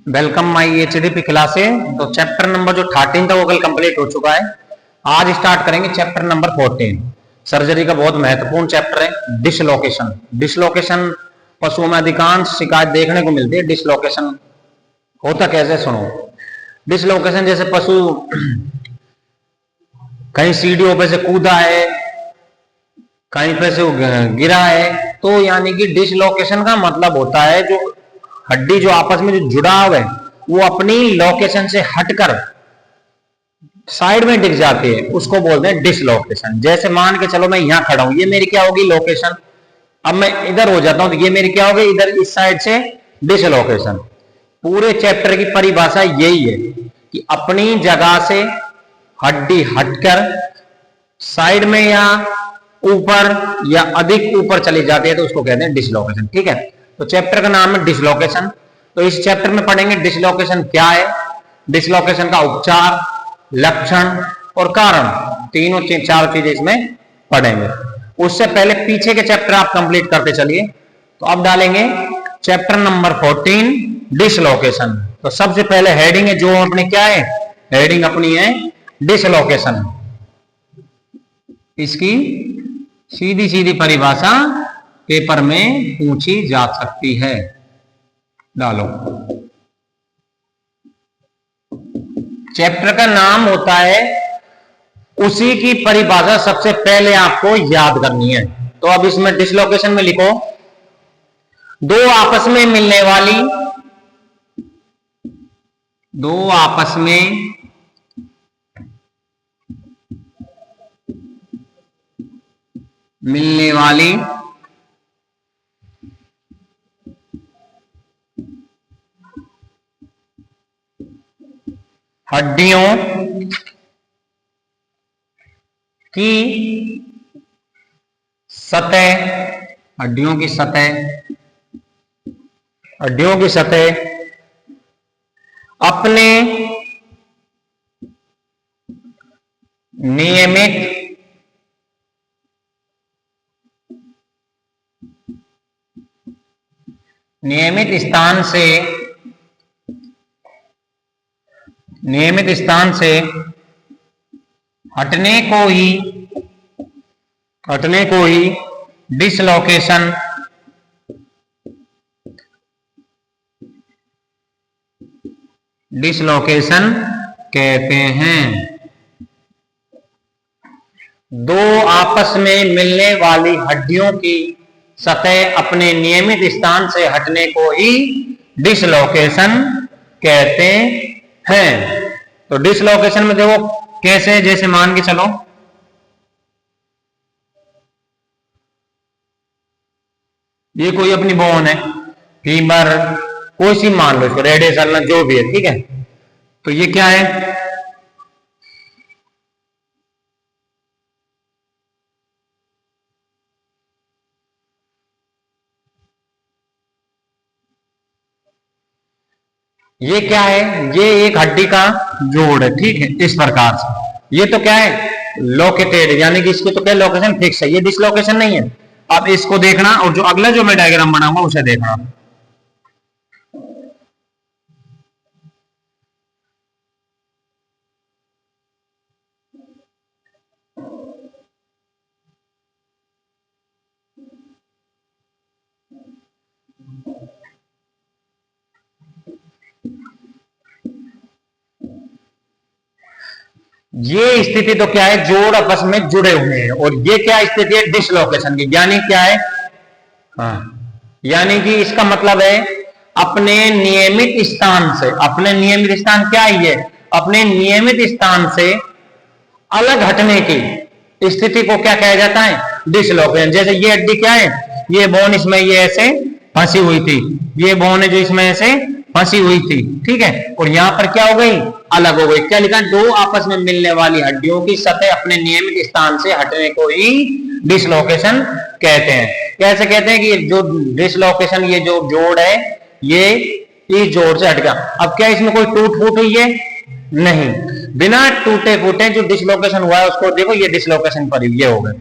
Welcome my HDP classes. तो chapter number जो 13 था वो कल कंप्लीट हो चुका है। आज स्टार्ट करेंगे चैप्टर नंबर 14। सर्जरी का बहुत महत्वपूर्ण चैप्टर है डिसलोकेशन। डिसलोकेशन पशुओं में अधिकांश शिकायत देखने को मिलती है। डिसलोकेशन होता कैसे सुनो। डिसलोकेशन जैसे पशु कहीं सीढ़ियों पे से कूदा है, कहीं पे से गिरा है, तो यानी कि डिसलोकेशन का मतलब होता है जो हड्डी जो आपस में जो जुड़ाव है वो अपनी लोकेशन से हटकर साइड में दिख जाती है, उसको बोलते हैं डिसलोकेशन। जैसे मान के चलो मैं यहां खड़ा हूं, ये मेरी क्या होगी लोकेशन। अब मैं इधर हो जाता हूं तो ये मेरी क्या होगी इधर इस साइड से डिसलोकेशन। पूरे चैप्टर की परिभाषा यही है कि अपनी जगह से हड्डी हटकर साइड में या ऊपर या अधिक ऊपर चली जाती है तो उसको कहते हैं डिसलोकेशन। ठीक है, तो चैप्टर का नाम है डिसलोकेशन। तो इस चैप्टर में पढ़ेंगे डिसलोकेशन क्या है, डिसलोकेशन का उपचार, लक्षण और कारण, तीनों चार चीजें इसमें पढ़ेंगे। उससे पहले पीछे के चैप्टर आप कंप्लीट करते चलिए। तो अब डालेंगे चैप्टर नंबर 14 डिसलोकेशन। तो सबसे पहले हेडिंग है जो अपने क्या है, हेडिंग अपनी है डिसलोकेशन। इसकी सीधी सीधी परिभाषा पेपर में पूछी जा सकती है। डालो। चैप्टर का नाम होता है, उसी की परिभाषा सबसे पहले आपको याद करनी है। तो अब इसमें डिसलोकेशन में लिखो, दो आपस में मिलने वाली हड्डियों की सतह अपने नियमित स्थान से हटने को ही डिसलोकेशन कहते हैं। दो आपस में मिलने वाली हड्डियों की सतह अपने नियमित स्थान से हटने को ही डिसलोकेशन कहते हैं। तो डिसलोकेशन में देखो कैसे, जैसे मान के चलो ये कोई अपनी बोन है, फीमर, कोई सी मान लो इसको, रेडियस जो भी है, ठीक है। तो ये क्या है, ये क्या है, ये एक हड्डी का जोड़ है, ठीक है, इस प्रकार से। ये तो क्या है लोकेटेड, यानी कि इसकी तो क्या लोकेशन फिक्स है, ये डिसलोकेशन नहीं है। अब इसको देखना और जो अगला जो मैं डायग्राम बनाऊंगा उसे देखना। ये स्थिति तो क्या है, जोड़ आपस में जुड़े हुए हैं, और ये क्या स्थिति है डिसलोकेशन की, यानी क्या है, हाँ, यानी कि इसका मतलब है अपने नियमित स्थान से, अपने नियमित स्थान क्या है, ये अपने नियमित स्थान से अलग हटने की स्थिति को क्या कहा जाता है, डिसलोकेशन। जैसे ये हड्डी क्या है, ये बोन इसमें ये ऐसे फंसी हुई थी, ये बोन है जो इसमें ऐसे फंसी हुई थी, ठीक है, और यहां पर क्या हो गई, अलग हो गई। क्या लिखा, दो आपस में मिलने वाली हड्डियों की सतह अपने नियमित स्थान से हटने को ही डिसलोकेशन कहते हैं। कैसे कहते हैं कि जो डिसलोकेशन, ये जो जोड़ है ये इस जोड़ से हट गया। अब क्या इसमें कोई टूट फूट हुई है, नहीं, बिना टूटे फूटे जो डिसलोकेशन हुआ है उसको देखो, ये डिसलोकेशन पर ये हो गए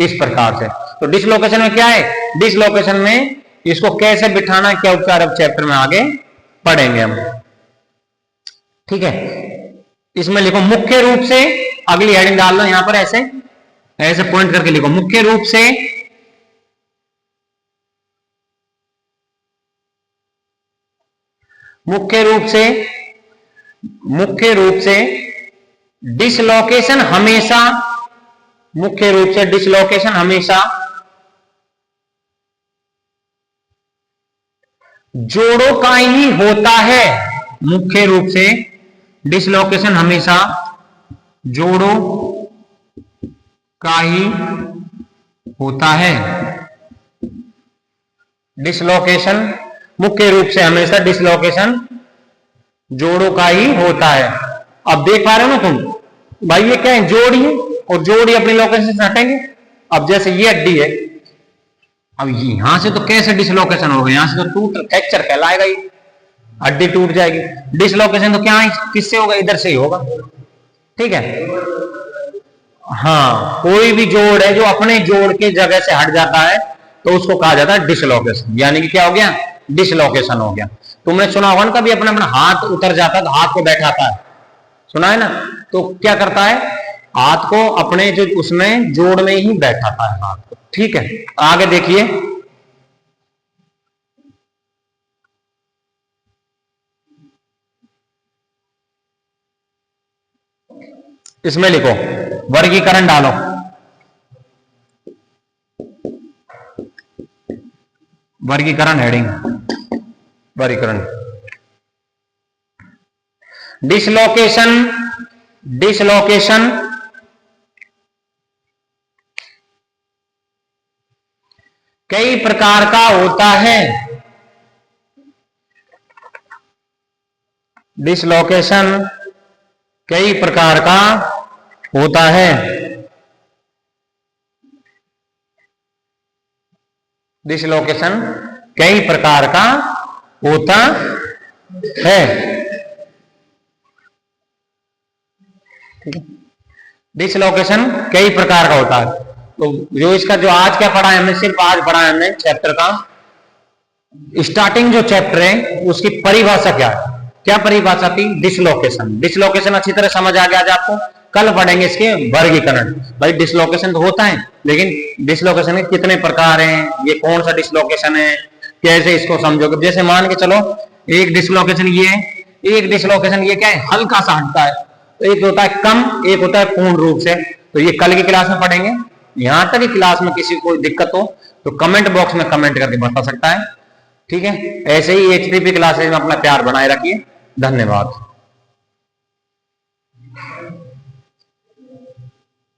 इस प्रकार से। तो डिसलोकेशन में क्या है, डिसलोकेशन में इसको कैसे बिठाना, क्या उपचार, अब चैप्टर में आगे पढ़ेंगे हम। ठीक है, इसमें लिखो मुख्य रूप से, अगली हेडिंग डाल लो यहां पर, ऐसे ऐसे पॉइंट करके लिखो, मुख्य रूप से मुख्य रूप से डिसलोकेशन हमेशा, मुख्य रूप से डिसलोकेशन हमेशा जोड़ों का ही होता है। मुख्य रूप से डिसलोकेशन हमेशा जोड़ों का ही होता है। डिसलोकेशन, मुख्य रूप से हमेशा डिसलोकेशन जोड़ों का ही होता है। अब देख पा रहे हो ना तुम भाई, ये क्या है, जोड़ ही, और जोड़ ही अपनी लोकेशन से हटेंगे। अब जैसे ये हड्डी है, अब यहां से तो कैसे डिसलोकेशन होगा, यहां से तो टूट फ्रैक्चर कहलाएगा, ही हड्डी टूट जाएगी। डिसलोकेशन तो क्या है, किससे होगा, इधर से ही होगा। ठीक है, हाँ, कोई भी जोड़ है जो अपने जोड़ के जगह से हट जाता है तो उसको कहा जाता है डिसलोकेशन, यानी कि क्या हो गया, डिसलोकेशन हो गया। तुमने सुना होगा ना कभी अपना अपना हाथ उतर जाता है तो हाथ को बैठाता है, सुना है ना, तो क्या करता है, हाथ को अपने जो उसमें जोड़ में ही बैठाता है हाथ को। ठीक है, आगे देखिए, इसमें लिखो वर्गीकरण डालो, वर्गीकरण हेडिंग, वर्गीकरण। डिसलोकेशन, डिसलोकेशन कई प्रकार का होता है। डिसलोकेशन कई प्रकार का होता है। डिसलोकेशन कई प्रकार का होता है। डिसलोकेशन कई प्रकार का होता है। तो जो इसका जो आज क्या पढ़ा है हमने, सिर्फ आज पढ़ा है हमने चैप्टर का स्टार्टिंग जो चैप्टर है उसकी परिभाषा क्या है, क्या परिभाषा थी, डिसलोकेशन। डिसलोकेशन अच्छी तरह समझ आ गया आज आपको। कल पढ़ेंगे इसके वर्गीकरण। भाई डिसलोकेशन तो होता है, लेकिन डिसलोकेशन के कितने प्रकार हैं, ये कौन सा डिसलोकेशन है, कैसे इसको समझोगे। जैसे मान के चलो एक डिसलोकेशन ये है, एक डिसलोकेशन ये क्या है, हल्का सा हटता है, एक होता है कम, एक होता है पूर्ण रूप से। तो ये कल की क्लास में पढ़ेंगे। यहां तक की क्लास में किसी को दिक्कत हो तो कमेंट बॉक्स में कमेंट करके बता सकता है। ठीक है, ऐसे ही HTTP क्लासेज में अपना प्यार बनाए रखिए। धन्यवाद।